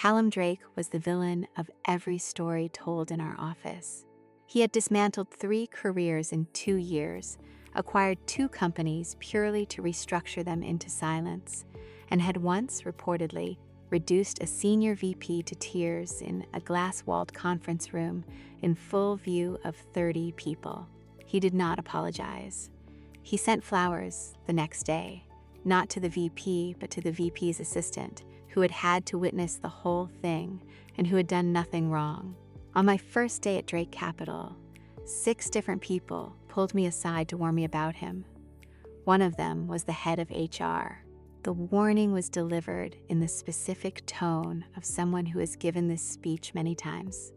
Callum Drake was the villain of every story told in our office. He had dismantled 3 careers in 2 years, acquired 2 companies purely to restructure them into silence, and had once, reportedly, reduced a senior VP to tears in a glass-walled conference room in full view of 30 people. He did not apologize. He sent flowers the next day, not to the VP, but to the VP's assistant, who had had to witness the whole thing and who had done nothing wrong. On my first day at Drake Capital, 6 different people pulled me aside to warn me about him. One of them was the head of HR. The warning was delivered in the specific tone of someone who has given this speech many times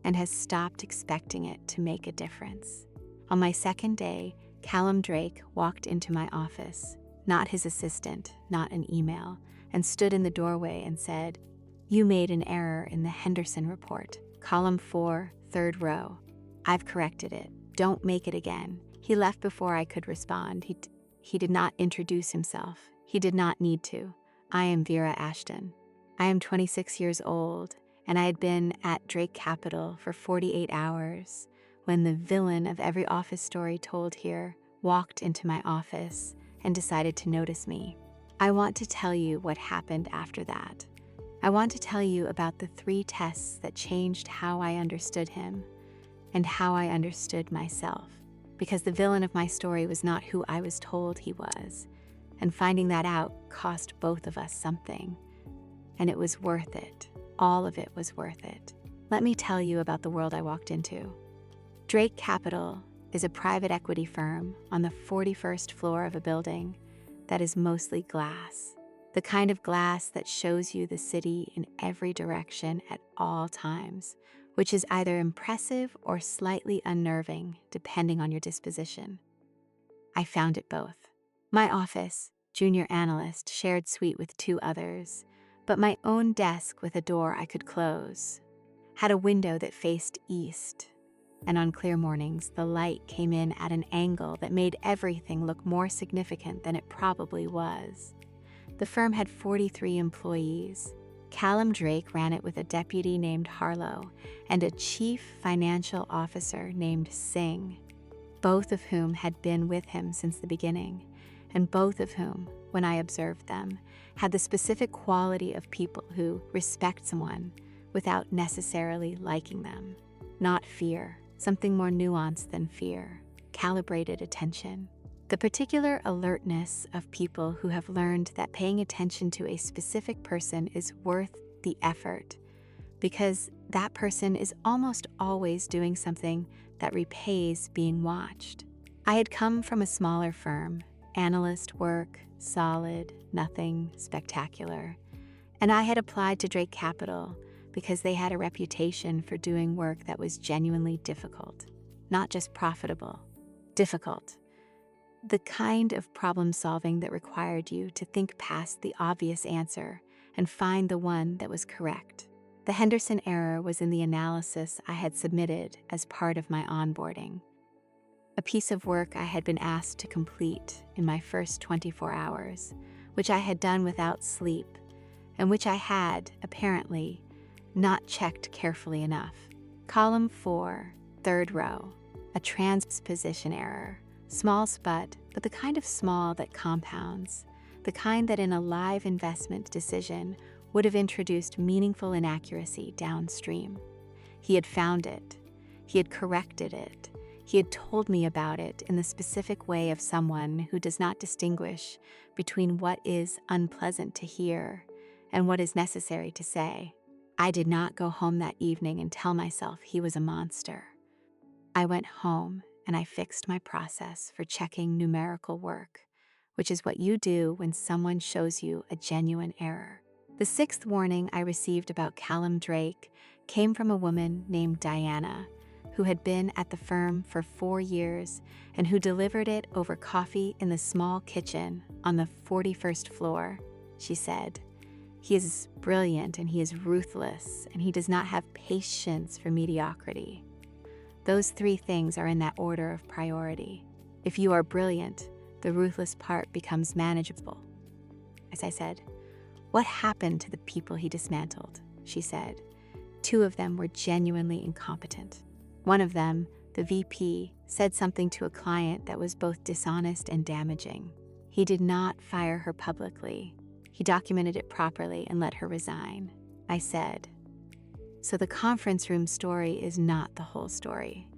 and has stopped expecting it to make a difference. On my second day, Callum Drake walked into my office, not his assistant, not an email, and stood in the doorway and said, "You made an error in the Henderson report. Column 4, 3rd row. I've corrected it. Don't make it again." He left before I could respond. He did not introduce himself. He did not need to. I am Vera Ashton. I am 26 years old, and I had been at Drake Capital for 48 hours when the villain of every office story told here walked into my office and decided to notice me. I want to tell you what happened after that. I want to tell you about the 3 tests that changed how I understood him and how I understood myself, because the villain of my story was not who I was told he was, and finding that out cost both of us something. And it was worth it. All of it was worth it. Let me tell you about the world I walked into. Drake Capital is a private equity firm on the 41st floor of a building that is mostly glass. The kind of glass that shows you the city in every direction at all times, which is either impressive or slightly unnerving, depending on your disposition. I found it both. My office, junior analyst, shared suite with 2 others, but my own desk with a door I could close had a window that faced east, and on clear mornings, the light came in at an angle that made everything look more significant than it probably was. The firm had 43 employees. Callum Drake ran it with a deputy named Harlow and a chief financial officer named Singh, both of whom had been with him since the beginning, and both of whom, when I observed them, had the specific quality of people who respect someone without necessarily liking them. Not fear, something more nuanced than fear, calibrated attention. The particular alertness of people who have learned that paying attention to a specific person is worth the effort, because that person is almost always doing something that repays being watched. I had come from a smaller firm, analyst work, solid, nothing spectacular, and I had applied to Drake Capital because they had a reputation for doing work that was genuinely difficult, not just profitable, difficult. The kind of problem solving that required you to think past the obvious answer and find the one that was correct. The Henderson error was in the analysis I had submitted as part of my onboarding, a piece of work I had been asked to complete in my first 24 hours, which I had done without sleep, and which I had, apparently, not checked carefully enough. Column 4, 3rd row, a transposition error. Small spud, but the kind of small that compounds, the kind that in a live investment decision would have introduced meaningful inaccuracy downstream. He had found it. He had corrected it. He had told me about it in the specific way of someone who does not distinguish between what is unpleasant to hear and what is necessary to say. I did not go home that evening and tell myself he was a monster. I went home and I fixed my process for checking numerical work, which is what you do when someone shows you a genuine error. The 6th warning I received about Callum Drake came from a woman named Diana, who had been at the firm for 4 years and who delivered it over coffee in the small kitchen on the 41st floor. She said, "He is brilliant and he is ruthless and he does not have patience for mediocrity." Those 3 things are in that order of priority. If you are brilliant, the ruthless part becomes manageable. As I said, what happened to the people he dismantled? she said. 2 of them were genuinely incompetent. One of them, the VP, said something to a client that was both dishonest and damaging. He did not fire her publicly. He documented it properly and let her resign. I said, "So the conference room story is not the whole story."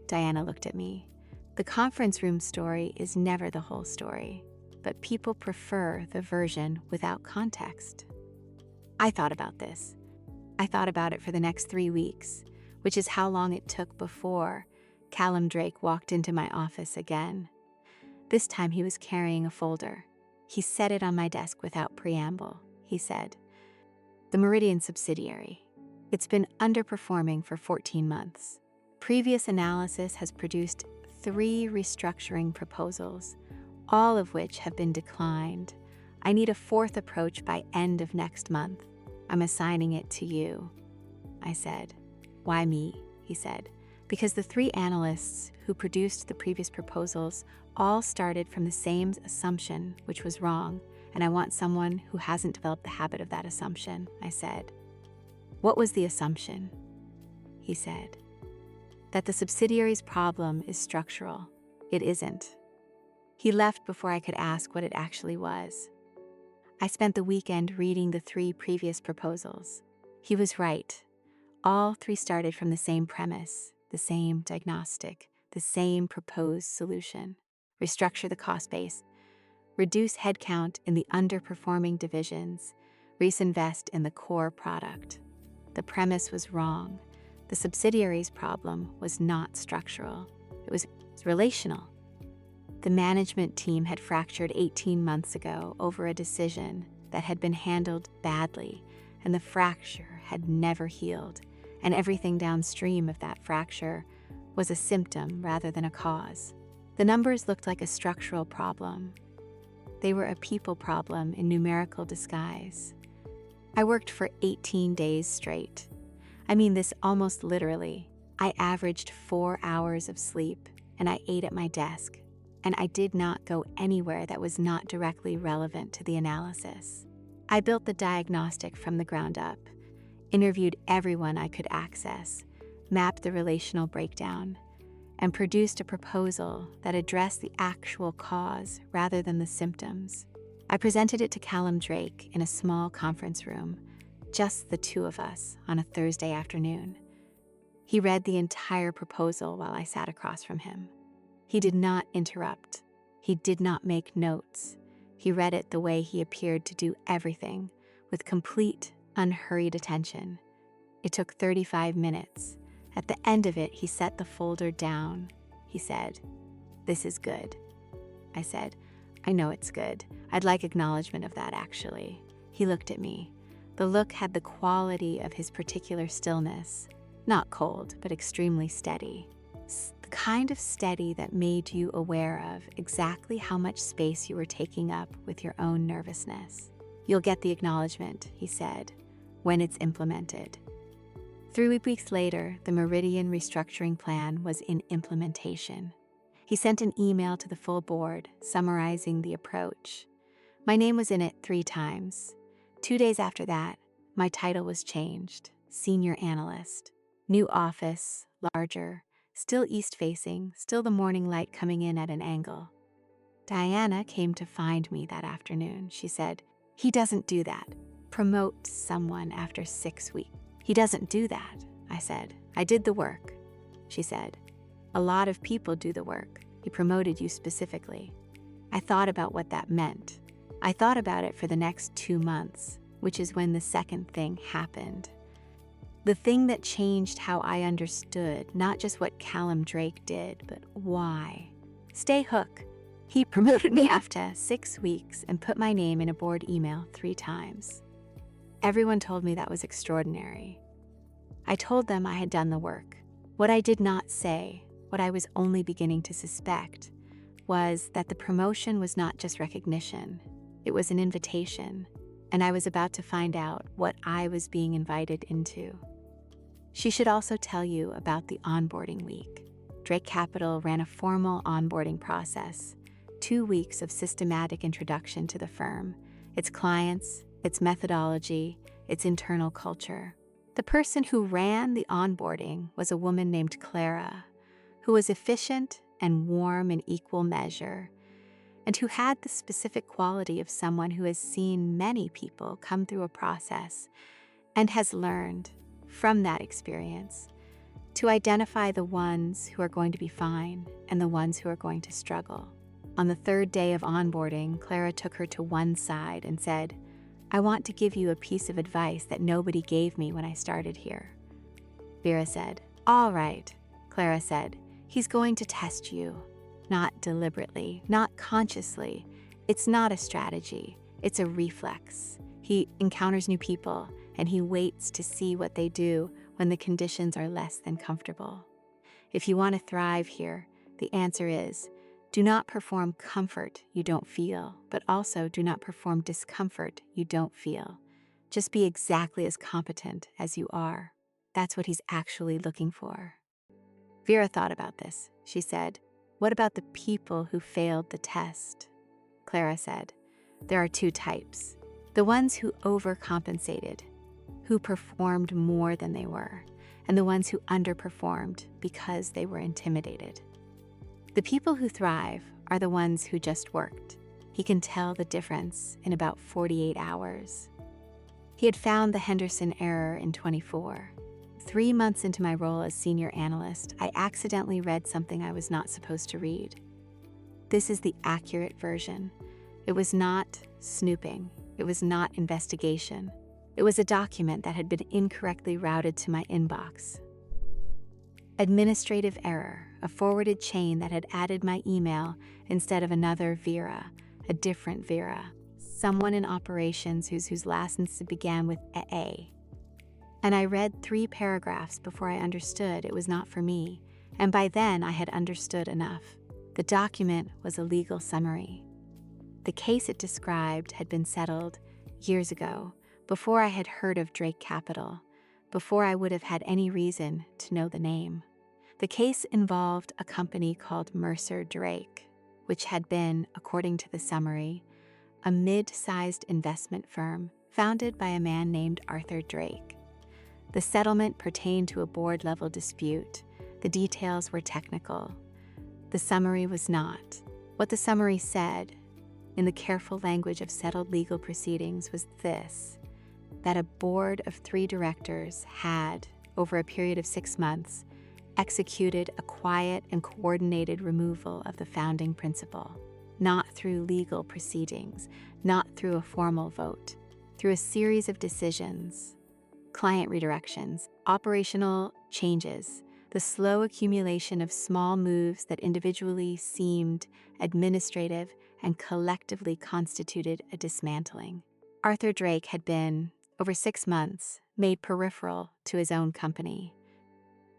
Diana looked at me. "The conference room story is never the whole story, but people prefer the version without context." I thought about this. I thought about it for the next 3 weeks, which is how long it took before Callum Drake walked into my office again. This time he was carrying a folder. He set it on my desk without preamble. He said, "The Meridian subsidiary. It's been underperforming for 14 months. Previous analysis has produced 3 restructuring proposals, all of which have been declined. I need a 4th approach by end of next month. I'm assigning it to you." I said, "Why me?" he said. "Because the 3 analysts who produced the previous proposals all started from the same assumption, which was wrong, and I want someone who hasn't developed the habit of that assumption," I said. "What was the assumption?" He said, "That the subsidiary's problem is structural. It isn't." He left before I could ask what it actually was. I spent the weekend reading the 3 previous proposals. He was right. All 3 started from the same premise, the same diagnostic, the same proposed solution. Restructure the cost base, reduce headcount in the underperforming divisions, reinvest in the core product. The premise was wrong. The subsidiary's problem was not structural. It was relational. The management team had fractured 18 months ago over a decision that had been handled badly, and the fracture had never healed, and everything downstream of that fracture was a symptom rather than a cause. The numbers looked like a structural problem. They were a people problem in numerical disguise. I worked for 18 days straight. I mean this almost literally. I averaged 4 hours of sleep, and I ate at my desk, and I did not go anywhere that was not directly relevant to the analysis. I built the diagnostic from the ground up, interviewed everyone I could access, mapped the relational breakdown, and produced a proposal that addressed the actual cause rather than the symptoms. I presented it to Callum Drake in a small conference room, just the 2 of us, on a Thursday afternoon. He read the entire proposal while I sat across from him. He did not interrupt. He did not make notes. He read it the way he appeared to do everything, with complete, unhurried attention. It took 35 minutes. At the end of it, he set the folder down. He said, "This is good." I said, "I know it's good. I'd like acknowledgement of that, actually." He looked at me. The look had the quality of his particular stillness, not cold, but extremely steady. The kind of steady that made you aware of exactly how much space you were taking up with your own nervousness. "You'll get the acknowledgement," he said, "when it's implemented." 3 weeks later, the Meridian restructuring plan was in implementation. He sent an email to the full board summarizing the approach. My name was in it 3 times. 2 days after that, my title was changed, Senior Analyst. New office, larger, still east-facing, still the morning light coming in at an angle. Diana came to find me that afternoon. She said, "He doesn't do that. Promote someone after 6 weeks. He doesn't do that." I said, "I did the work." She said, "A lot of people do the work. He promoted you specifically." I thought about what that meant. I thought about it for the next 2 months, which is when the second thing happened. The thing that changed how I understood not just what Callum Drake did, but why. Stay hook. He promoted me after 6 weeks and put my name in a board email 3 times. Everyone told me that was extraordinary. I told them I had done the work. What I did not say, what I was only beginning to suspect, was that the promotion was not just recognition. It was an invitation, and I was about to find out what I was being invited into. She should also tell you about the onboarding week. Drake Capital ran a formal onboarding process, 2 weeks of systematic introduction to the firm, its clients, its methodology, its internal culture. The person who ran the onboarding was a woman named Clara, who was efficient and warm in equal measure, and who had the specific quality of someone who has seen many people come through a process and has learned from that experience to identify the ones who are going to be fine and the ones who are going to struggle. On the third day of onboarding, Clara took her to one side and said, "I want to give you a piece of advice that nobody gave me when I started here." Vera said, "All right," Clara said, "he's going to test you. Not deliberately, not consciously. It's not a strategy, it's a reflex. He encounters new people and he waits to see what they do when the conditions are less than comfortable. If you want to thrive here, the answer is, do not perform comfort you don't feel, but also do not perform discomfort you don't feel. Just be exactly as competent as you are. That's what he's actually looking for." Vera thought about this. She said, "What about the people who failed the test?" Clara said, "There are two types. The ones who overcompensated, who performed more than they were, and the ones who underperformed because they were intimidated. The people who thrive are the ones who just worked. He can tell the difference in about 48 hours. He had found the Henderson error in 24. 3 months into my role as senior analyst, I accidentally read something I was not supposed to read. This is the accurate version. It was not snooping. It was not investigation. It was a document that had been incorrectly routed to my inbox. Administrative error, a forwarded chain that had added my email instead of another Vera, a different Vera, someone in operations whose last name began with A. And I read 3 paragraphs before I understood it was not for me, and by then I had understood enough. The document was a legal summary. The case it described had been settled years ago, before I had heard of Drake Capital, before I would have had any reason to know the name. The case involved a company called Mercer Drake, which had been, according to the summary, a mid-sized investment firm founded by a man named Arthur Drake. The settlement pertained to a board-level dispute. The details were technical. The summary was not. What the summary said, in the careful language of settled legal proceedings, was this: that a board of 3 directors had, over a period of 6 months, executed a quiet and coordinated removal of the founding principle, not through legal proceedings, not through a formal vote, through a series of decisions, client redirections, operational changes, the slow accumulation of small moves that individually seemed administrative and collectively constituted a dismantling. Arthur Drake had been, over 6 months, made peripheral to his own company.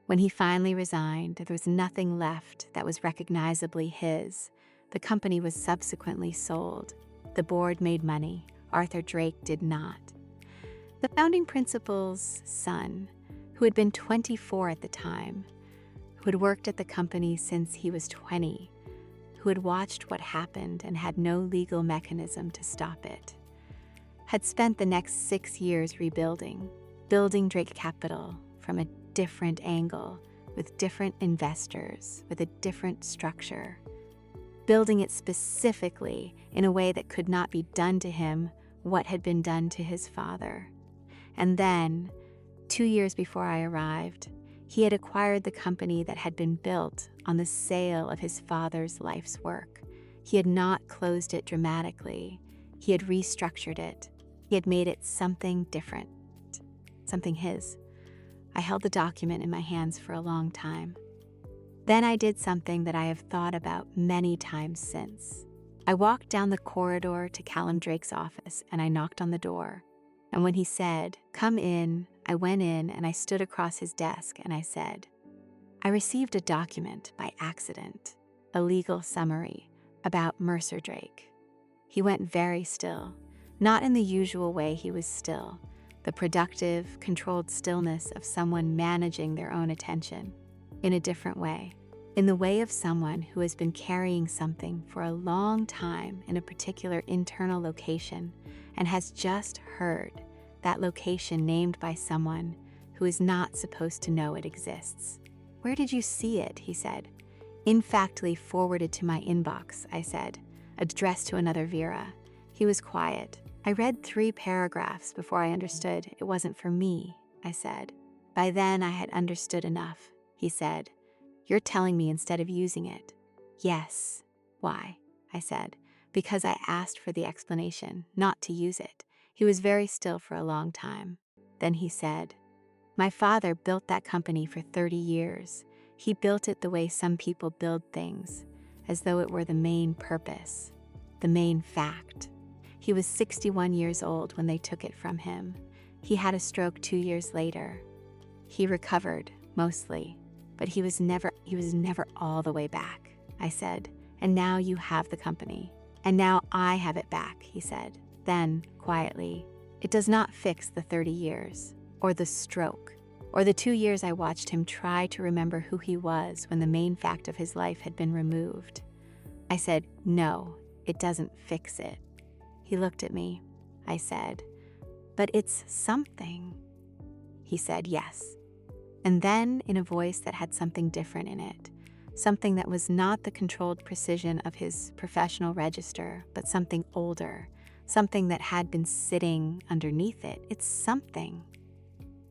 When he finally resigned, there was nothing left that was recognizably his. The company was subsequently sold. The board made money. Arthur Drake did not. The founding principal's son, who had been 24 at the time, who had worked at the company since he was 20, who had watched what happened and had no legal mechanism to stop it, had spent the next 6 years rebuilding, building Drake Capital from a different angle, with different investors, with a different structure, building it specifically in a way that could not be done to him what had been done to his father. And then, 2 years before I arrived, he had acquired the company that had been built on the sale of his father's life's work. He had not closed it dramatically. He had restructured it. He had made it something different, something his. I held the document in my hands for a long time. Then I did something that I have thought about many times since. I walked down the corridor to Callum Drake's office and I knocked on the door. And when he said, "Come in," I went in and I stood across his desk and I said, "I received a document by accident, a legal summary about Mercer Drake." He went very still, not in the usual way he was still, the productive, controlled stillness of someone managing their own attention, in a different way, in the way of someone who has been carrying something for a long time in a particular internal location and has just heard that location named by someone who is not supposed to know it exists. Where did you see it? He said. In-factly forwarded to my inbox, I said, addressed to another Vera. He was quiet. I read 3 paragraphs before I understood it wasn't for me, I said. By then I had understood enough, he said. You're telling me instead of using it. Yes. Why? I said. Because I asked for the explanation, not to use it. He was very still for a long time. Then he said, my father built that company for 30 years. He built it the way some people build things, as though it were the main purpose, the main fact. He was 61 years old when they took it from him. He had a stroke 2 years later. He recovered, mostly, but he was never all the way back, I said. And now you have the company. And now I have it back, he said. Then, quietly, it does not fix the 30 years, or the stroke, or the 2 years I watched him try to remember who he was when the main fact of his life had been removed. I said, no, it doesn't fix it. He looked at me. I said, but it's something. He said, yes. And then, in a voice that had something different in it, something that was not the controlled precision of his professional register, but something older, something that had been sitting underneath it. It's something.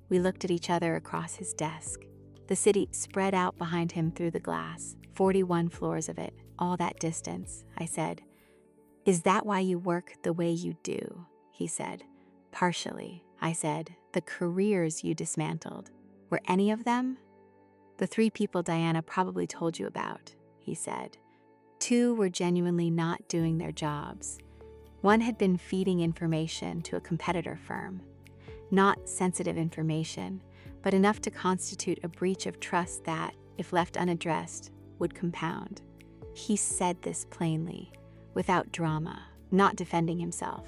We looked at each other across his desk. The city spread out behind him through the glass, 41 floors of it, all that distance. I said, is that why you work the way you do? He said, partially. I said, the careers you dismantled, were any of them? The 3 people Diana probably told you about, he said. 2 were genuinely not doing their jobs. 1 had been feeding information to a competitor firm. Not sensitive information, but enough to constitute a breach of trust that, if left unaddressed, would compound. He said this plainly, without drama, not defending himself,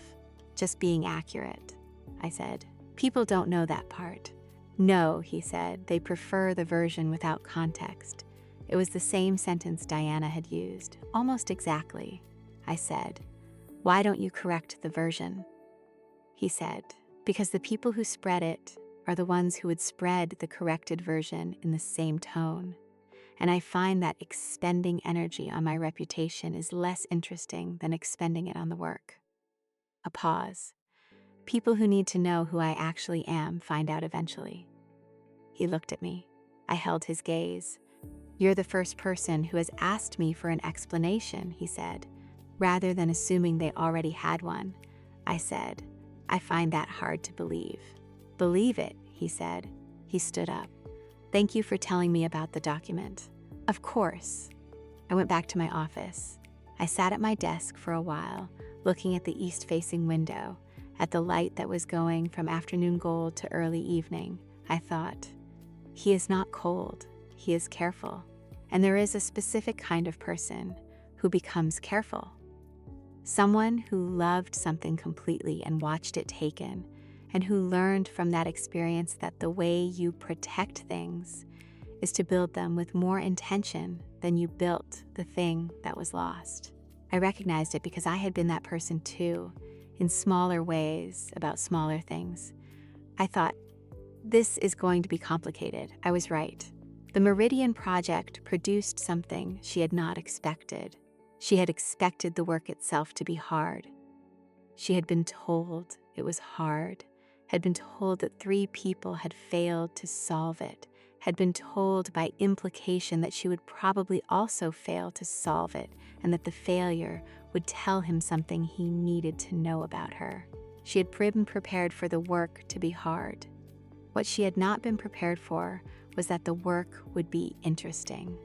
just being accurate. I said, people don't know that part. No, he said, they prefer the version without context. It was the same sentence Diana had used, almost exactly. I said, why don't you correct the version? He said, because the people who spread it are the ones who would spread the corrected version in the same tone. And I find that expending energy on my reputation is less interesting than expending it on the work. A pause. People who need to know who I actually am find out eventually. He looked at me. I held his gaze. You're the first person who has asked me for an explanation, he said, rather than assuming they already had one. I said, I find that hard to believe. Believe it, he said. He stood up. Thank you for telling me about the document. Of course. I went back to my office. I sat at my desk for a while, looking at the east-facing window, at the light that was going from afternoon gold to early evening. I thought, he is not cold, he is careful. And there is a specific kind of person who becomes careful. Someone who loved something completely and watched it taken, and who learned from that experience that the way you protect things is to build them with more intention than you built the thing that was lost. I recognized it because I had been that person too, in smaller ways about smaller things. I thought, this is going to be complicated. I was right. The Meridian Project produced something she had not expected. She had expected the work itself to be hard. She had been told it was hard, had been told that 3 people had failed to solve it, had been told by implication that she would probably also fail to solve it, and that the failure would tell him something he needed to know about her. She had been prepared for the work to be hard. What she had not been prepared for was that the work would be interesting.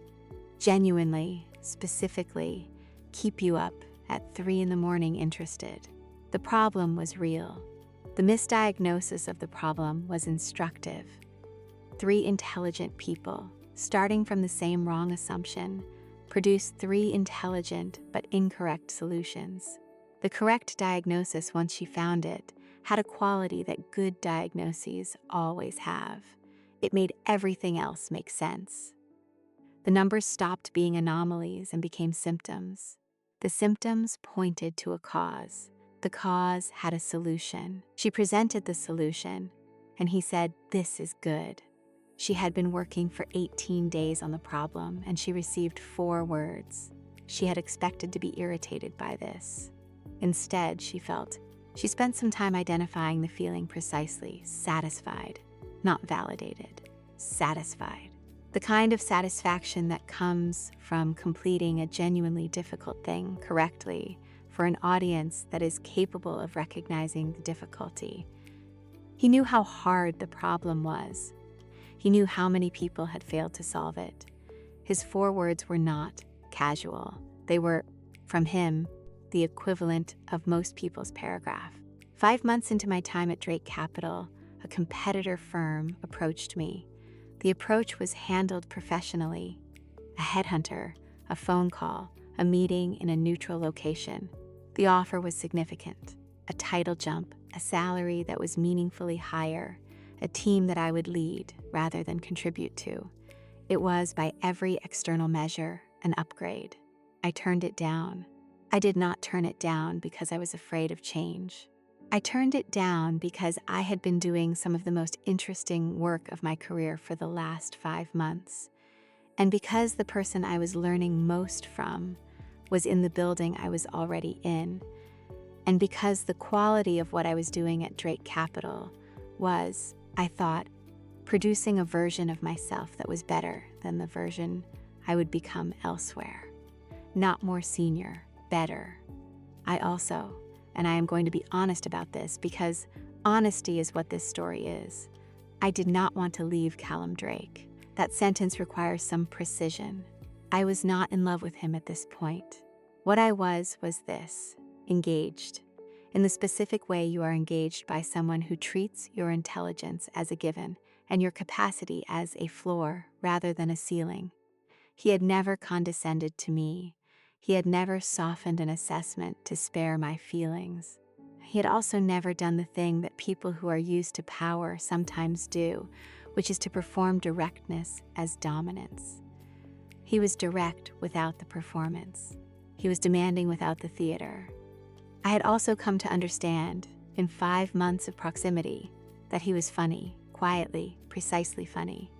Genuinely, specifically, keep you up at 3 in the morning interested. The problem was real. The misdiagnosis of the problem was instructive. 3 intelligent people, starting from the same wrong assumption, produced 3 intelligent but incorrect solutions. The correct diagnosis, once she found it, had a quality that good diagnoses always have. It made everything else make sense. The numbers stopped being anomalies and became symptoms. The symptoms pointed to a cause. The cause had a solution. She presented the solution, and he said, "This is good." She had been working for 18 days on the problem, and she received 4 words. She had expected to be irritated by this. Instead, she spent some time identifying the feeling precisely: satisfied, not validated, satisfied. The kind of satisfaction that comes from completing a genuinely difficult thing correctly for an audience that is capable of recognizing the difficulty. He knew how hard the problem was. He knew how many people had failed to solve it. His 4 words were not casual. They were, from him, the equivalent of most people's paragraph. 5 months into my time at Drake Capital, a competitor firm approached me. The approach was handled professionally: a headhunter, a phone call, a meeting in a neutral location. The offer was significant: a title jump, a salary that was meaningfully higher, a team that I would lead rather than contribute to. It was, by every external measure, an upgrade. I turned it down. I did not turn it down because I was afraid of change. I turned it down because I had been doing some of the most interesting work of my career for the last 5 months, and because the person I was learning most from was in the building I was already in, and because the quality of what I was doing at Drake Capital was, I thought, producing a version of myself that was better than the version I would become elsewhere. Not more senior, better. I also, and I am going to be honest about this because honesty is what this story is, I did not want to leave Callum Drake. That sentence requires some precision. I was not in love with him at this point. What I was this: engaged. In the specific way you are engaged by someone who treats your intelligence as a given and your capacity as a floor rather than a ceiling. He had never condescended to me. He had never softened an assessment to spare my feelings. He had also never done the thing that people who are used to power sometimes do, which is to perform directness as dominance. He was direct without the performance. He was demanding without the theater. I had also come to understand, in 5 months of proximity, that he was funny, quietly, precisely funny.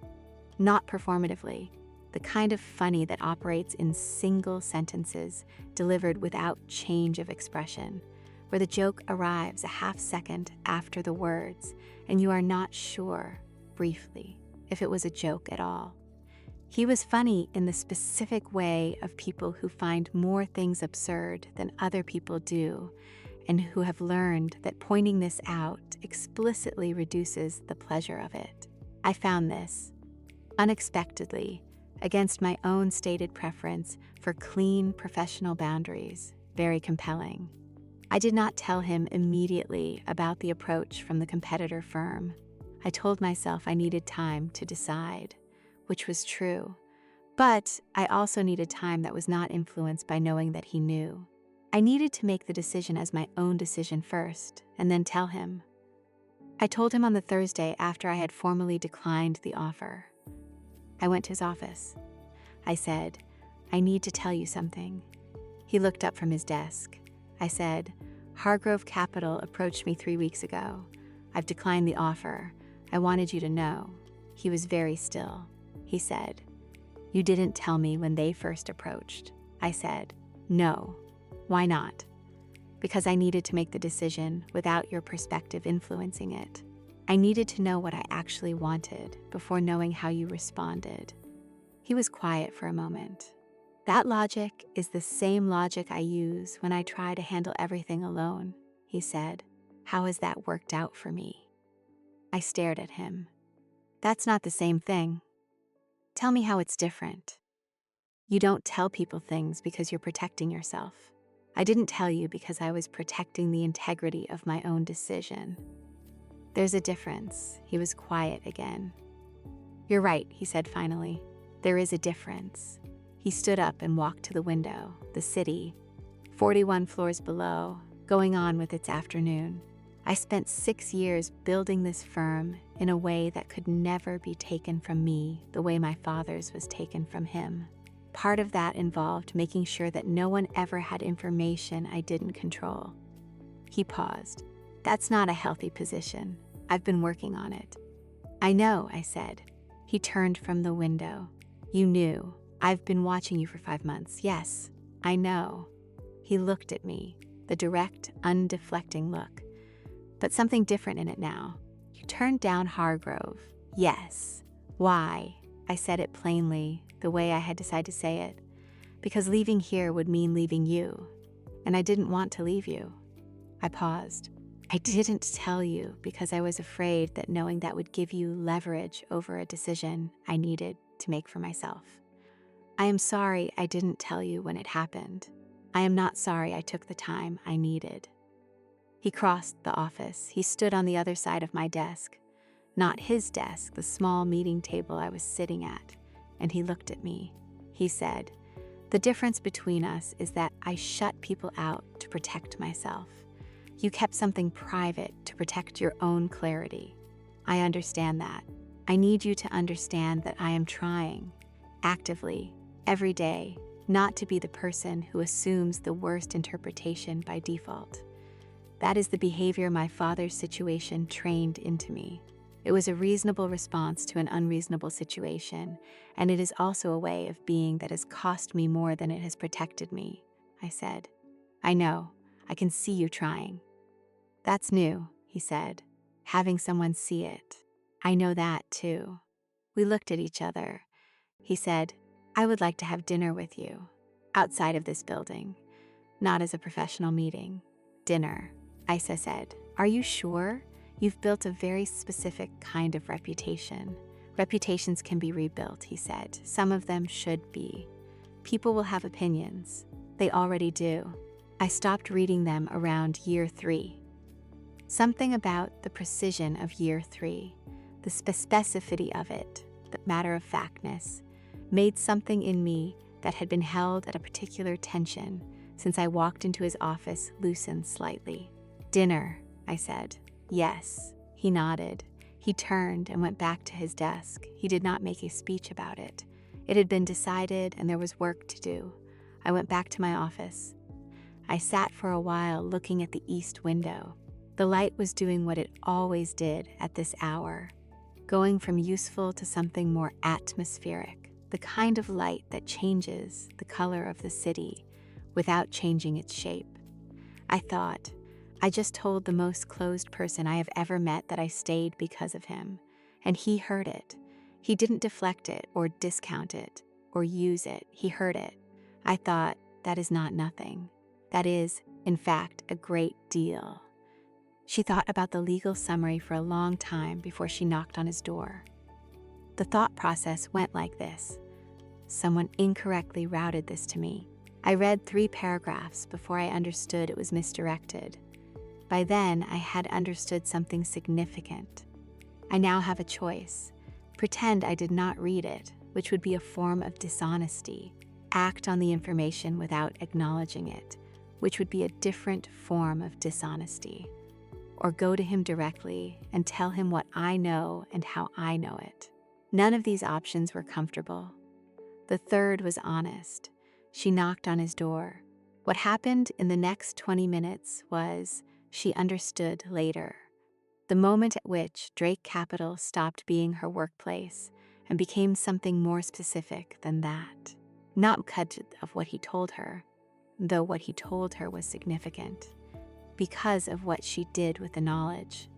Not performatively, the kind of funny that operates in single sentences delivered without change of expression, where the joke arrives a half second after the words, and you are not sure, briefly, if it was a joke at all. He was funny in the specific way of people who find more things absurd than other people do, and who have learned that pointing this out explicitly reduces the pleasure of it. I found this, unexpectedly, against my own stated preference for clean professional boundaries, very compelling. I did not tell him immediately about the approach from the competitor firm. I told myself I needed time to decide, which was true, but I also needed time that was not influenced by knowing that he knew. I needed to make the decision as my own decision first, and then tell him. I told him on the Thursday after I had formally declined the offer. I went to his office. I said, "I need to tell you something." He looked up from his desk. I said, "Hargrove Capital approached me 3 weeks ago. I've declined the offer. I wanted you to know." He was very still. He said, "You didn't tell me when they first approached." I said, "No. Why not?" "Because I needed to make the decision without your perspective influencing it. I needed to know what I actually wanted before knowing how you responded." He was quiet for a moment. "That logic is the same logic I use when I try to handle everything alone," he said. "How has that worked out for me?" I stared at him. "That's not the same thing. Tell me how it's different." "You don't tell people things because you're protecting yourself. I didn't tell you because I was protecting the integrity of my own decision." "There's a difference." He was quiet again. "You're right," he said finally. "There is a difference." He stood up and walked to the window, the city, 41 floors below, going on with its afternoon. I spent 6 years building this firm in a way that could never be taken from me the way my father's was taken from him. Part of that involved making sure that no one ever had information I didn't control. He paused. That's not a healthy position. I've been working on it. I know, I said. He turned from the window. You knew. I've been watching you for 5 months. Yes, I know. He looked at me, the direct, undeflecting look, but something different in it now. You turned down Hargrove. Yes. Why? I said it plainly, the way I had decided to say it. Because leaving here would mean leaving you, and I didn't want to leave you. I paused. I didn't tell you because I was afraid that knowing that would give you leverage over a decision I needed to make for myself. I am sorry I didn't tell you when it happened. I am not sorry I took the time I needed. He crossed the office. He stood on the other side of my desk. Not his desk, the small meeting table I was sitting at. And he looked at me. He said, "The difference between us is that I shut people out to protect myself. You kept something private to protect your own clarity. I understand that. I need you to understand that I am trying, actively, every day, not to be the person who assumes the worst interpretation by default. That is the behavior my father's situation trained into me. It was a reasonable response to an unreasonable situation, and it is also a way of being that has cost me more than it has protected me," I said. "I know. I can see you trying." "That's new," he said. "Having someone see it. I know that, too." We looked at each other. He said, "I would like to have dinner with you, outside of this building, not as a professional meeting." "Dinner," I said. "Are you sure? You've built a very specific kind of reputation." "Reputations can be rebuilt," he said. "Some of them should be. People will have opinions. They already do." I stopped reading them around year 3. Something about the precision of year 3, the specificity of it, the matter-of-factness, made something in me that had been held at a particular tension since I walked into his office loosen slightly. "Dinner," I said. "Yes." He nodded. He turned and went back to his desk. He did not make a speech about it. It had been decided and there was work to do. I went back to my office. I sat for a while looking at the east window. The light was doing what it always did at this hour, going from useful to something more atmospheric, the kind of light that changes the color of the city without changing its shape. I thought, I just told the most closed person I have ever met that I stayed because of him, and he heard it. He didn't deflect it or discount it or use it. He heard it. I thought, that is not nothing. That is, in fact, a great deal. She thought about the legal summary for a long time before she knocked on his door. The thought process went like this. Someone incorrectly routed this to me. I read 3 paragraphs before I understood it was misdirected. By then, I had understood something significant. I now have a choice. Pretend I did not read it, which would be a form of dishonesty. Act on the information without acknowledging it, which would be a different form of dishonesty. Or go to him directly and tell him what I know and how I know it. None of these options were comfortable. The third was honest. She knocked on his door. What happened in the next 20 minutes was, she understood later, the moment at which Drake Capital stopped being her workplace and became something more specific than that. Not because of what he told her, though what he told her was significant. Because of what she did with the knowledge.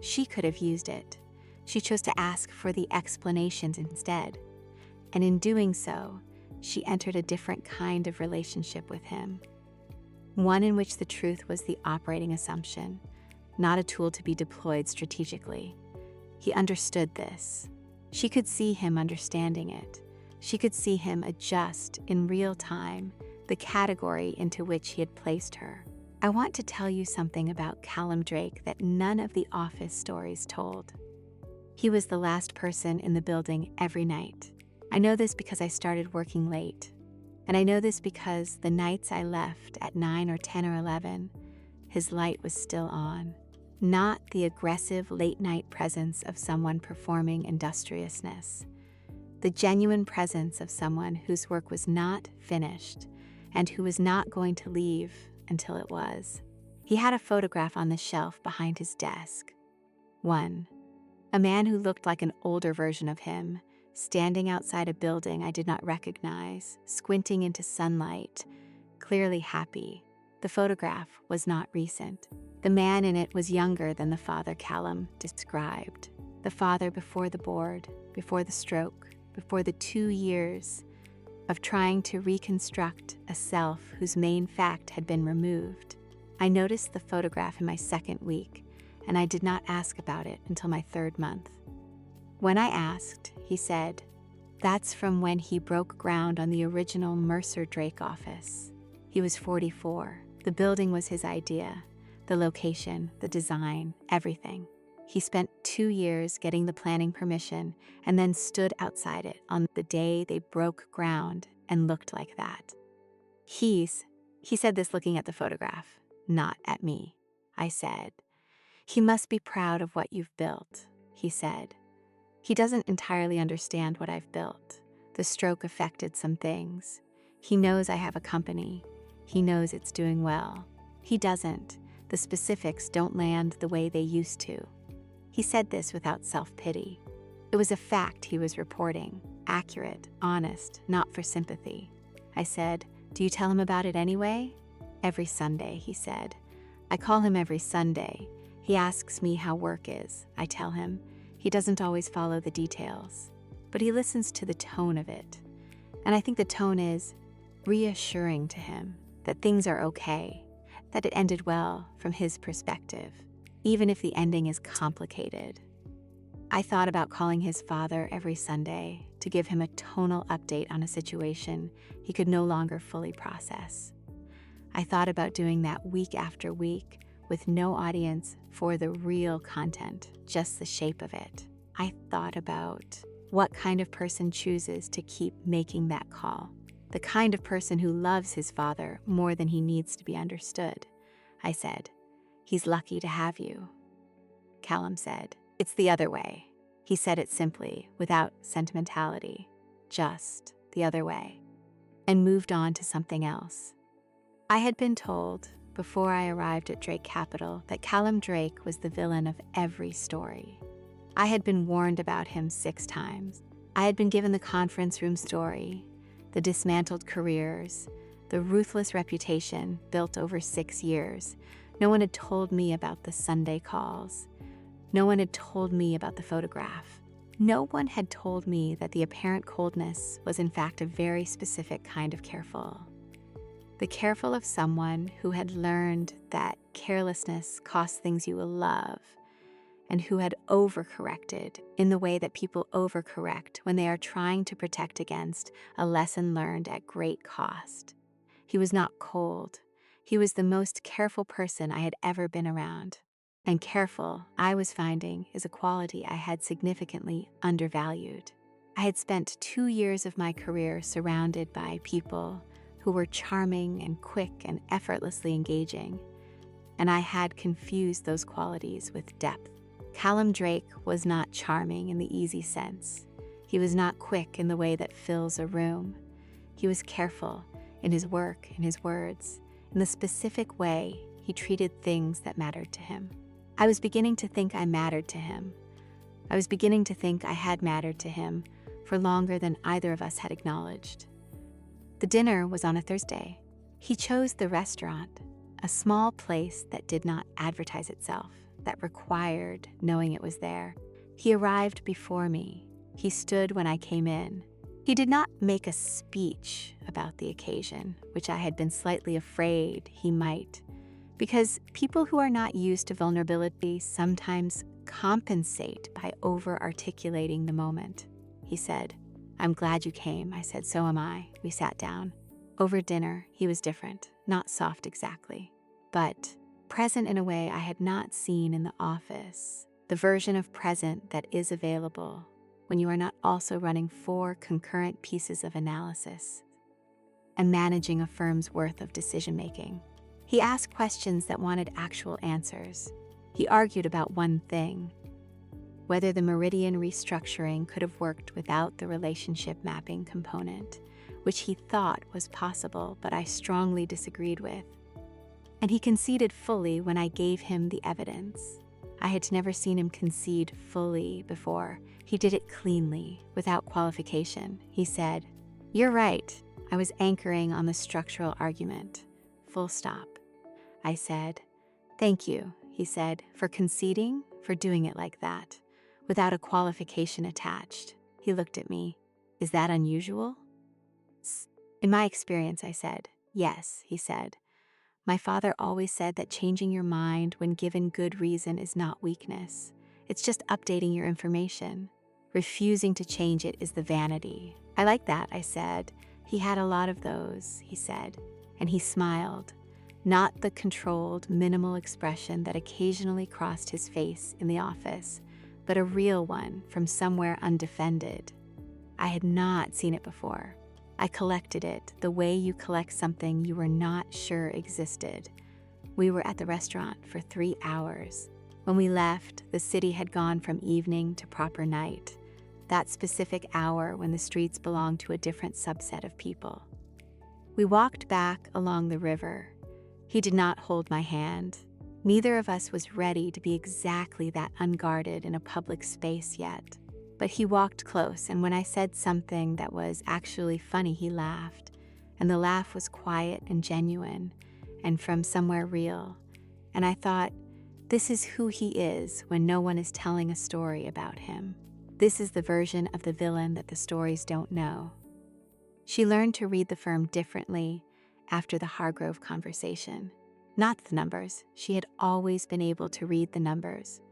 She could have used it. She chose to ask for the explanations instead. And in doing so, she entered a different kind of relationship with him. One in which the truth was the operating assumption, not a tool to be deployed strategically. He understood this. She could see him understanding it. She could see him adjust in real time the category into which he had placed her. I want to tell you something about Callum Drake that none of the office stories told. He was the last person in the building every night. I know this because I started working late. And I know this because the nights I left at 9 or 10 or 11, his light was still on. Not the aggressive late-night presence of someone performing industriousness. The genuine presence of someone whose work was not finished and who was not going to leave until it was. He had a photograph on the shelf behind his desk. One, a man who looked like an older version of him, standing outside a building I did not recognize, squinting into sunlight, clearly happy. The photograph was not recent. The man in it was younger than the father Callum described. The father before the board, before the stroke, before the 2 years of trying to reconstruct a self whose main fact had been removed. I noticed the photograph in my 2nd week, and I did not ask about it until my 3rd month. When I asked, he said, "That's from when he broke ground on the original Mercer Drake office. He was 44. The building was his idea, the location, the design, everything. He spent 2 years getting the planning permission and then stood outside it on the day they broke ground and looked like that." He said this looking at the photograph, not at me. I said, "He must be proud of what you've built," he said. "He doesn't entirely understand what I've built. The stroke affected some things. He knows I have a company. He knows it's doing well. He doesn't. The specifics don't land the way they used to." He said this without self-pity. It was a fact he was reporting, accurate, honest, not for sympathy. I said, "Do you tell him about it anyway?" "Every Sunday," he said. "I call him every Sunday. He asks me how work is. I tell him. He doesn't always follow the details, but he listens to the tone of it. And I think the tone is reassuring to him that things are okay, that it ended well from his perspective, even if the ending is complicated." I thought about calling his father every Sunday to give him a tonal update on a situation he could no longer fully process. I thought about doing that week after week with no audience for the real content, just the shape of it. I thought about what kind of person chooses to keep making that call. The kind of person who loves his father more than he needs to be understood. I said, "He's lucky to have you." Callum said, "It's the other way." He said it simply, without sentimentality, just the other way, and moved on to something else. I had been told, before I arrived at Drake Capital, that Callum Drake was the villain of every story. I had been warned about him 6 times. I had been given the conference room story, the dismantled careers, the ruthless reputation built over 6 years. No one had told me about the Sunday calls. No one had told me about the photograph. No one had told me that the apparent coldness was in fact a very specific kind of careful. The careful of someone who had learned that carelessness costs things you will love, and who had overcorrected in the way that people overcorrect when they are trying to protect against a lesson learned at great cost. He was not cold. He was the most careful person I had ever been around. And careful, I was finding, is a quality I had significantly undervalued. I had spent 2 years of my career surrounded by people who were charming and quick and effortlessly engaging, and I had confused those qualities with depth. Callum Drake was not charming in the easy sense. He was not quick in the way that fills a room. He was careful in his work, in his words, in the specific way he treated things that mattered to him. I was beginning to think I mattered to him. I was beginning to think I had mattered to him for longer than either of us had acknowledged. The dinner was on a Thursday. He chose the restaurant, a small place that did not advertise itself, that required knowing it was there. He arrived before me. He stood when I came in. He did not make a speech about the occasion, which I had been slightly afraid he might, because people who are not used to vulnerability sometimes compensate by over-articulating the moment. He said, "I'm glad you came." I said, "So am I." We sat down. Over dinner, he was different, not soft exactly, but present in a way I had not seen in the office, the version of present that is available when you are not also running 4 concurrent pieces of analysis and managing a firm's worth of decision-making. He asked questions that wanted actual answers. He argued about one thing, whether the Meridian restructuring could have worked without the relationship mapping component, which he thought was possible, but I strongly disagreed with. And he conceded fully when I gave him the evidence. I had never seen him concede fully before. He did it cleanly, without qualification. He said, "You're right. I was anchoring on the structural argument. Full stop." I said, "Thank you," he said, "for conceding, for doing it like that, without a qualification attached." He looked at me. "Is that unusual?" "In my experience," I said. "Yes," he said. "My father always said that changing your mind when given good reason is not weakness. It's just updating your information. Refusing to change it is the vanity." "I like that," I said. "He had a lot of those," he said, and he smiled. Not the controlled, minimal expression that occasionally crossed his face in the office, but a real one from somewhere undefended. I had not seen it before. I collected it the way you collect something you were not sure existed. We were at the restaurant for 3 hours. When we left, the city had gone from evening to proper night, that specific hour when the streets belonged to a different subset of people. We walked back along the river. He did not hold my hand. Neither of us was ready to be exactly that unguarded in a public space yet. But he walked close, and when I said something that was actually funny, he laughed. And the laugh was quiet and genuine, and from somewhere real. And I thought, this is who he is when no one is telling a story about him. This is the version of the villain that the stories don't know. She learned to read the firm differently after the Hargrove conversation. Not the numbers. She had always been able to read the numbers.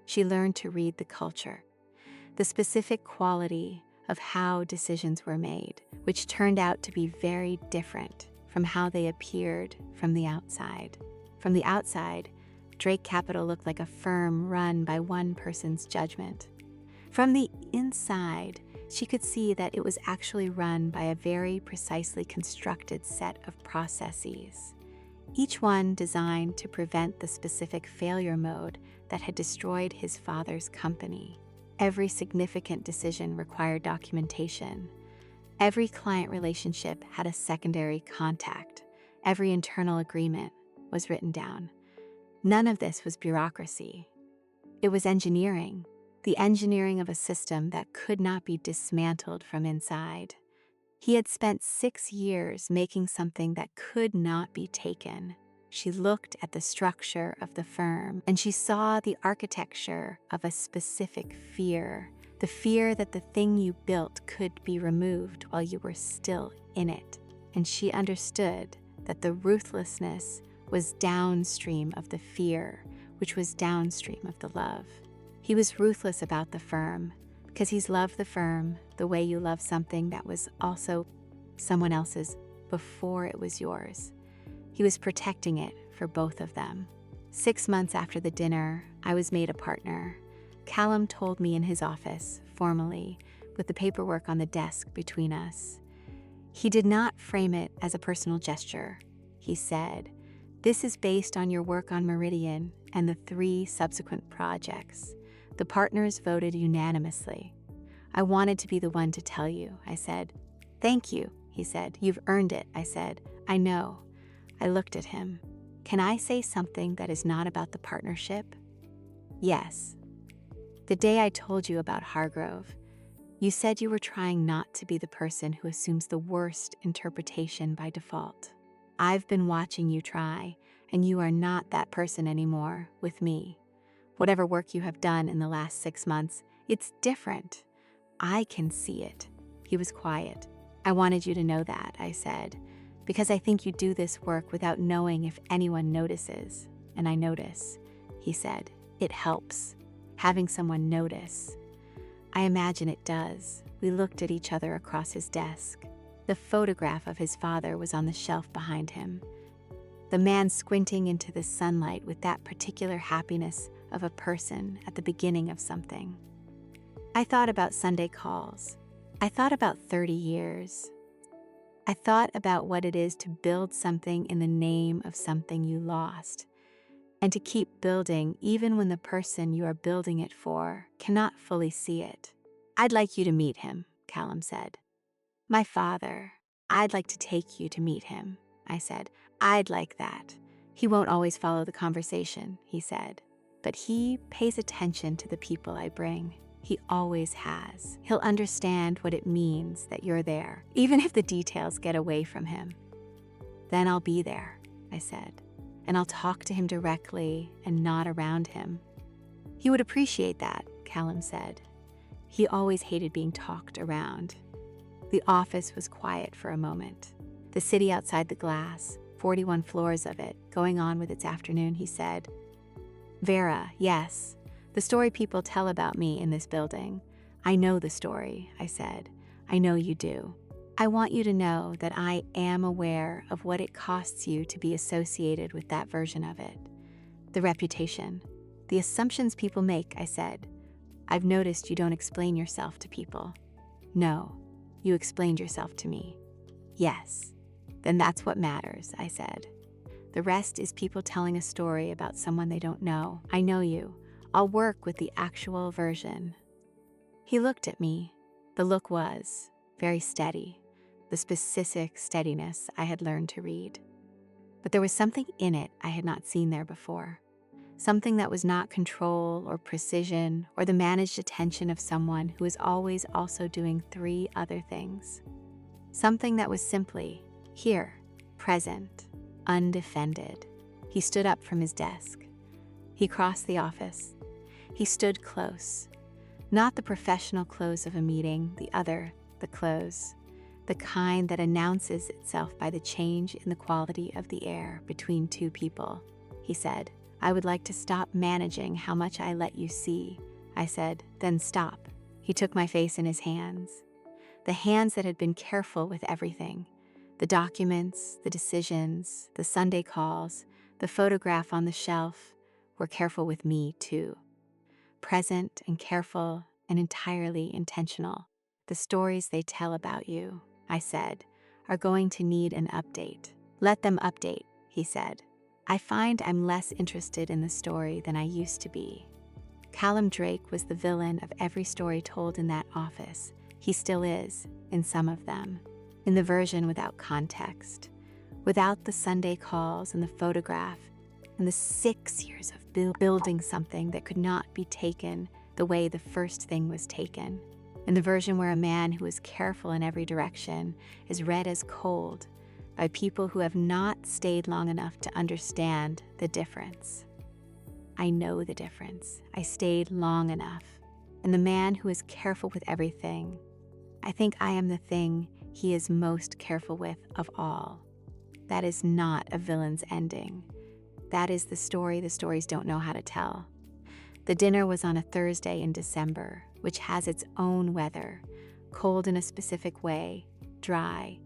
She learned to read the culture. The specific quality of how decisions were made, which turned out to be very different from how they appeared from the outside. From the outside, Drake Capital looked like a firm run by one person's judgment. From the inside, she could see that it was actually run by a very precisely constructed set of processes, each one designed to prevent the specific failure mode that had destroyed his father's company. Every significant decision required documentation. Every client relationship had a secondary contact. Every internal agreement was written down. None of this was bureaucracy. It was engineering, the engineering of a system that could not be dismantled from inside. He had spent 6 years making something that could not be taken. She looked at the structure of the firm, and she saw the architecture of a specific fear, the fear that the thing you built could be removed while you were still in it. And she understood that the ruthlessness was downstream of the fear, which was downstream of the love. He was ruthless about the firm, because he's loved the firm the way you love something that was also someone else's before it was yours. He was protecting it for both of them. 6 months after the dinner, I was made a partner. Callum told me in his office, formally, with the paperwork on the desk between us. He did not frame it as a personal gesture. He said, "This is based on your work on Meridian and the 3 subsequent projects. The partners voted unanimously. I wanted to be the one to tell you," I said. "Thank you," he said. "You've earned it," I said. "I know." I looked at him. "Can I say something that is not about the partnership?" "Yes. The day I told you about Hargrove, you said you were trying not to be the person who assumes the worst interpretation by default. I've been watching you try, and you are not that person anymore with me. Whatever work you have done in the last 6 months, it's different. I can see it." He was quiet. "I wanted you to know that," I said, "because I think you do this work without knowing if anyone notices. And I notice." He said, "It helps, having someone notice." I imagine it does. We looked at each other across his desk. The photograph of his father was on the shelf behind him. The man squinting into the sunlight with that particular happiness of a person at the beginning of something. I thought about Sunday calls. I thought about 30 years. I thought about what it is to build something in the name of something you lost, and to keep building even when the person you are building it for cannot fully see it. "I'd like you to meet him," Callum said. "My father. I'd like to take you to meet him," I said. "I'd like that." He won't always follow the conversation, he said, but he pays attention to the people I bring. He always has. He'll understand what it means that you're there, even if the details get away from him. Then I'll be there, I said, and I'll talk to him directly and not around him. He would appreciate that, Callum said. He always hated being talked around. The office was quiet for a moment. The city outside the glass, 41 floors of it, going on with its afternoon, he said. Vera, yes, the story people tell about me in this building. I know the story, I said. I know you do. I want you to know that I am aware of what it costs you to be associated with that version of it. The reputation, the assumptions people make, I said. I've noticed you don't explain yourself to people. No, you explained yourself to me. Yes, then that's what matters, I said. The rest is people telling a story about someone they don't know. I know you. I'll work with the actual version. He looked at me. The look was very steady, the specific steadiness I had learned to read. But there was something in it I had not seen there before. Something that was not control or precision or the managed attention of someone who is always also doing 3 other things. Something that was simply here, present, undefended. He stood up from his desk. He crossed the office. He stood close. Not the professional close of a meeting, the other, the close. The kind that announces itself by the change in the quality of the air between 2 people. He said, I would like to stop managing how much I let you see. I said, then stop. He took my face in his hands. The hands that had been careful with everything. The documents, the decisions, the Sunday calls, the photograph on the shelf were careful with me too. Present and careful and entirely intentional. The stories they tell about you, I said, are going to need an update. Let them update, he said. I find I'm less interested in the story than I used to be. Callum Drake was the villain of every story told in that office. He still is, in some of them. In the version without context, without the Sunday calls and the photograph, and the 6 years of building something that could not be taken the way the first thing was taken. In the version where a man who is careful in every direction is read as cold by people who have not stayed long enough to understand the difference. I know the difference. I stayed long enough. And the man who is careful with everything, I think I am the thing he is most careful with of all. That is not a villain's ending. That is the story the stories don't know how to tell. The dinner was on a Thursday in December, which has its own weather, cold in a specific way, dry,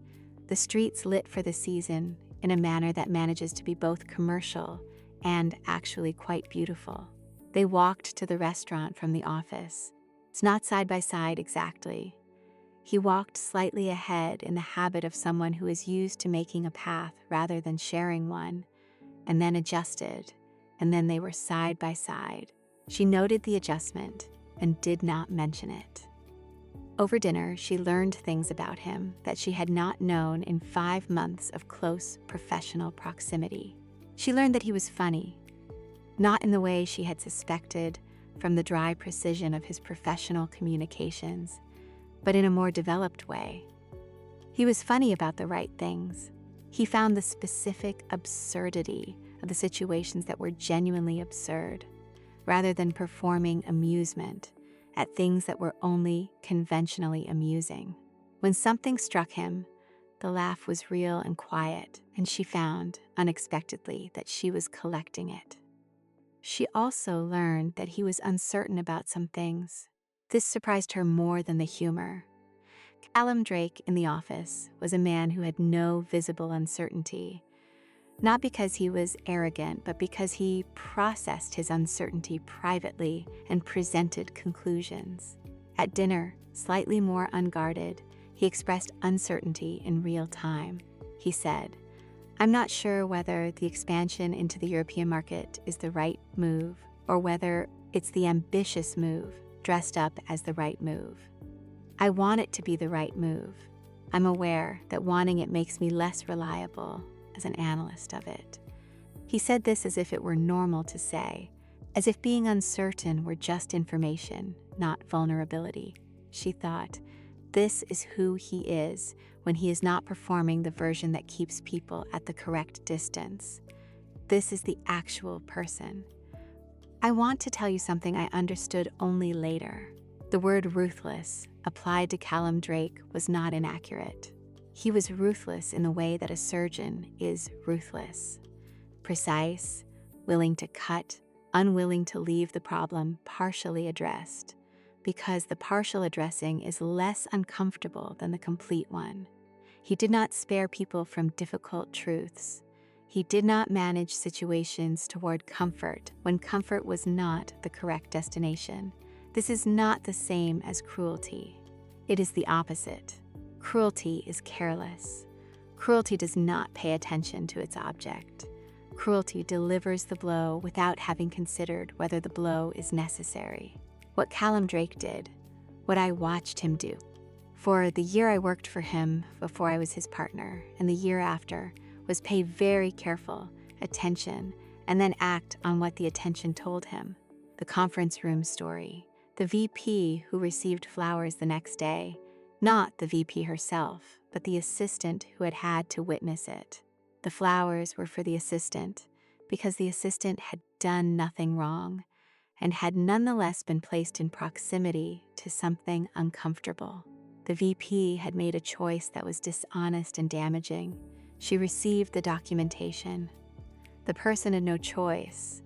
the streets lit for the season in a manner that manages to be both commercial and actually quite beautiful. They walked to the restaurant from the office. It's not side by side exactly. He walked slightly ahead in the habit of someone who is used to making a path rather than sharing one, and then adjusted, and then they were side by side. She noted the adjustment and did not mention it. Over dinner, she learned things about him that she had not known in 5 months of close professional proximity. She learned that he was funny, not in the way she had suspected from the dry precision of his professional communications, but in a more developed way. He was funny about the right things. He found the specific absurdity of the situations that were genuinely absurd, rather than performing amusement at things that were only conventionally amusing. When something struck him, the laugh was real and quiet, and she found, unexpectedly, that she was collecting it. She also learned that he was uncertain about some things. This surprised her more than the humor. Callum Drake in the office was a man who had no visible uncertainty, not because he was arrogant, but because he processed his uncertainty privately and presented conclusions. At dinner, slightly more unguarded, he expressed uncertainty in real time. He said, I'm not sure whether the expansion into the European market is the right move or whether it's the ambitious move dressed up as the right move. I want it to be the right move. I'm aware that wanting it makes me less reliable as an analyst of it. He said this as if it were normal to say, as if being uncertain were just information, not vulnerability. She thought, this is who he is when he is not performing the version that keeps people at the correct distance. This is the actual person. I want to tell you something I understood only later. The word ruthless, applied to Callum Drake, was not inaccurate. He was ruthless in the way that a surgeon is ruthless. Precise, willing to cut, unwilling to leave the problem partially addressed, because the partial addressing is less uncomfortable than the complete one. He did not spare people from difficult truths. He did not manage situations toward comfort when comfort was not the correct destination. This is not the same as cruelty. It is the opposite. Cruelty is careless. Cruelty does not pay attention to its object. Cruelty delivers the blow without having considered whether the blow is necessary. What Callum Drake did, what I watched him do. For the year I worked for him before I was his partner, and the year after, was pay very careful attention and then act on what the attention told him. The conference room story, the VP who received flowers the next day, not the VP herself, but the assistant who had had to witness it. The flowers were for the assistant because the assistant had done nothing wrong and had nonetheless been placed in proximity to something uncomfortable. The VP had made a choice that was dishonest and damaging. She received the documentation. The person had no choice.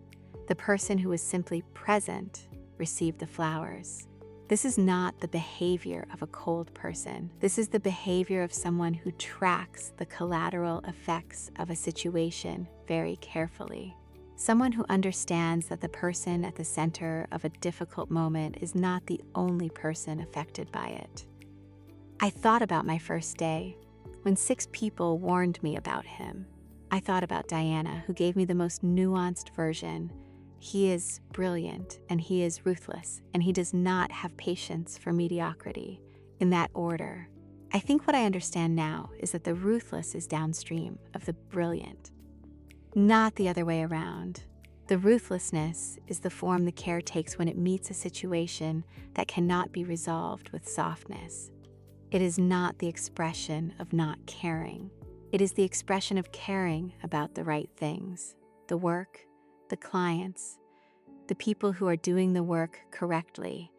The person who was simply present received the flowers. This is not the behavior of a cold person. This is the behavior of someone who tracks the collateral effects of a situation very carefully. Someone who understands that the person at the center of a difficult moment is not the only person affected by it. I thought about my first day, when 6 people warned me about him. I thought about Diana, who gave me the most nuanced version. He is brilliant, and he is ruthless, and he does not have patience for mediocrity. In that order. I think what I understand now is that the ruthless is downstream of the brilliant, not the other way around. The ruthlessness is the form the care takes when it meets a situation that cannot be resolved with softness. It is not the expression of not caring. It is the expression of caring about the right things, the work, the clients, the people who are doing the work correctly,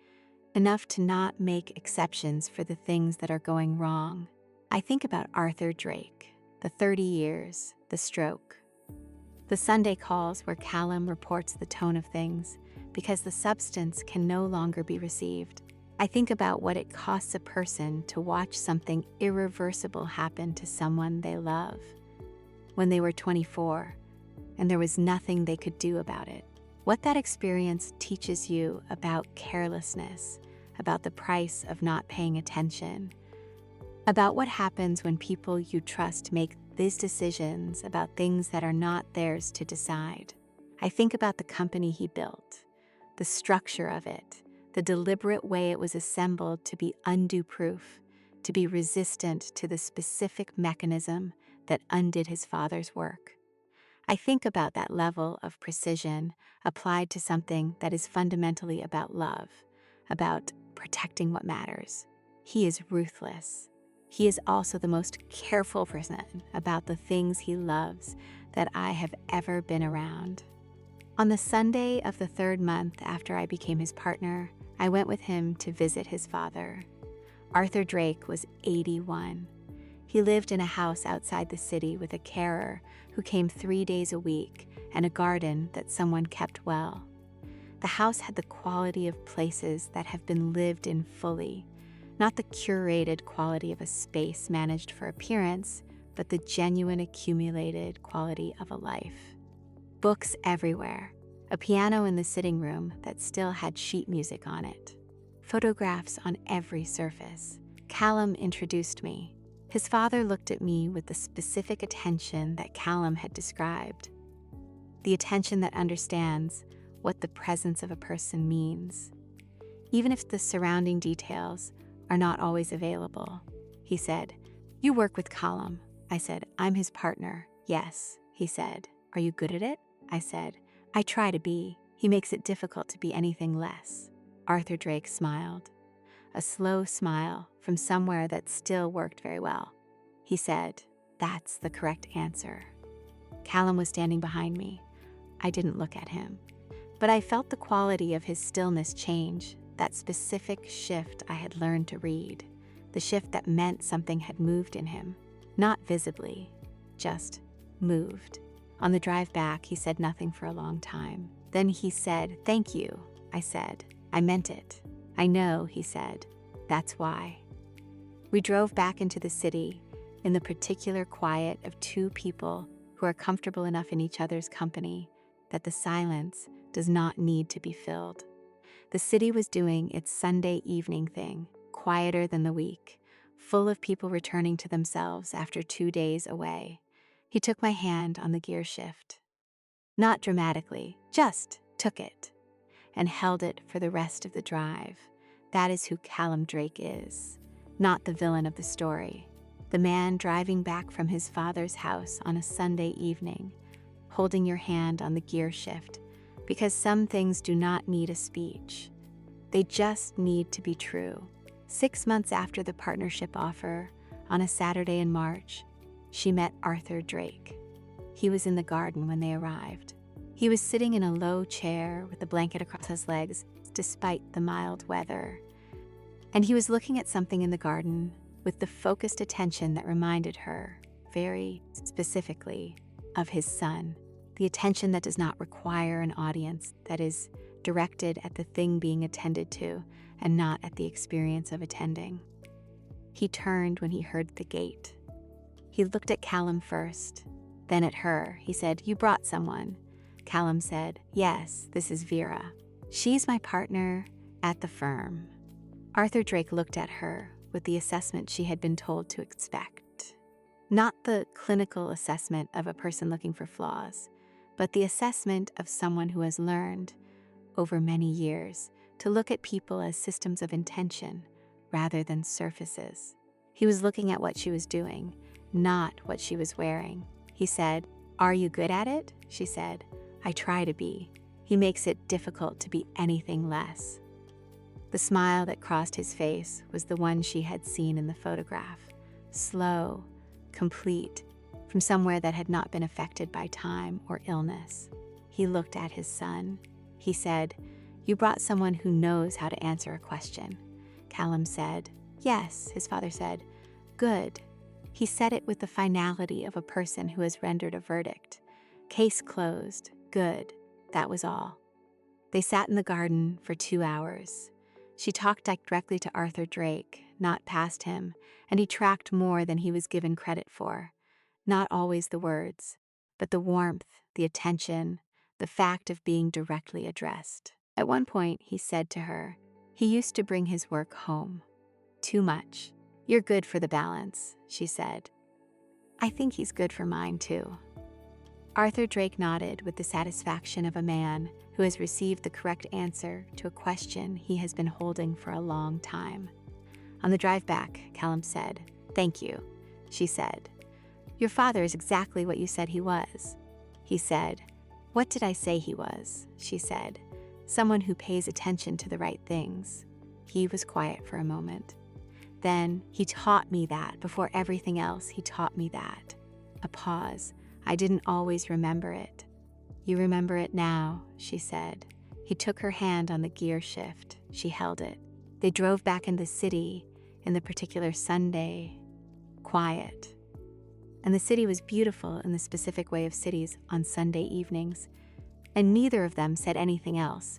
enough to not make exceptions for the things that are going wrong. I think about Arthur Drake, the 30 years, the stroke, the Sunday calls where Callum reports the tone of things because the substance can no longer be received. I think about what it costs a person to watch something irreversible happen to someone they love when they were 24 and there was nothing they could do about it. What that experience teaches you about carelessness, about the price of not paying attention, about what happens when people you trust make these decisions about things that are not theirs to decide. I think about the company he built, the structure of it, the deliberate way it was assembled to be undo-proof, to be resistant to the specific mechanism that undid his father's work. I think about that level of precision applied to something that is fundamentally about love, about protecting what matters. He is ruthless. He is also the most careful person about the things he loves that I have ever been around. On the Sunday of the 3rd month after I became his partner, I went with him to visit his father. Arthur Drake was 81. He lived in a house outside the city with a carer who came 3 days a week and a garden that someone kept well. The house had the quality of places that have been lived in fully, not the curated quality of a space managed for appearance, but the genuine accumulated quality of a life. Books everywhere, a piano in the sitting room that still had sheet music on it, photographs on every surface. Callum introduced me. His father looked at me with the specific attention that Callum had described, the attention that understands what the presence of a person means, even if the surrounding details are not always available. He said, "You work with Callum." I said, "I'm his partner." "Yes," he said. Are you good at it? I said. I try to be. He makes it difficult to be anything less. Arthur Drake smiled. A slow smile from somewhere that still worked very well. He said, that's the correct answer. Callum was standing behind me. I didn't look at him, but I felt the quality of his stillness change, that specific shift I had learned to read, the shift that meant something had moved in him, not visibly, just moved. On the drive back, he said nothing for a long time. Then he said, thank you, I said. I meant it. I know, he said. That's why. We drove back into the city in the particular quiet of two people who are comfortable enough in each other's company that the silence does not need to be filled. The city was doing its Sunday evening thing, quieter than the week, full of people returning to themselves after 2 days away. He took my hand on the gear shift. Not dramatically, just took it and held it for the rest of the drive. That is who Callum Drake is, not the villain of the story. The man driving back from his father's house on a Sunday evening, holding your hand on the gear shift, because some things do not need a speech. They just need to be true. 6 months after the partnership offer, on a Saturday in March, she met Arthur Drake. He was in the garden when they arrived. He was sitting in a low chair with a blanket across his legs, despite the mild weather. And he was looking at something in the garden with the focused attention that reminded her, very specifically, of his son. The attention that does not require an audience, that is directed at the thing being attended to and not at the experience of attending. He turned when he heard the gate. He looked at Callum first, then at her. He said, "You brought someone." Callum said, "Yes, this is Vera. She's my partner at the firm." Arthur Drake looked at her with the assessment she had been told to expect. Not the clinical assessment of a person looking for flaws, but the assessment of someone who has learned, over many years, to look at people as systems of intention rather than surfaces. He was looking at what she was doing, not what she was wearing. He said, "Are you good at it?" She said, "I try to be. He makes it difficult to be anything less." The smile that crossed his face was the one she had seen in the photograph, slow, complete, from somewhere that had not been affected by time or illness. He looked at his son. He said, "You brought someone who knows how to answer a question." Callum said, "Yes," his father said. "Good." He said it with the finality of a person who has rendered a verdict. Case closed. Good. That was all. They sat in the garden for 2 hours. She talked directly to Arthur Drake, not past him, and he tracked more than he was given credit for. Not always the words, but the warmth, the attention, the fact of being directly addressed. At one point, he said to her, he used to bring his work home. Too much. "You're good for the balance," she said. "I think he's good for mine, too." Arthur Drake nodded with the satisfaction of a man who has received the correct answer to a question he has been holding for a long time. On the drive back, Callum said, "Thank you." She said, "Your father is exactly what you said he was." He said, "What did I say he was?" She said, "Someone who pays attention to the right things." He was quiet for a moment. Then, "He taught me that. Before everything else, he taught me that." A pause. "I didn't always remember it." "You remember it now," she said. He took her hand on the gear shift. She held it. They drove back in the city in the particular Sunday. Quiet. And the city was beautiful in the specific way of cities on Sunday evenings. And neither of them said anything else,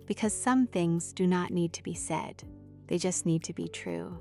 because some things do not need to be said. They just need to be true.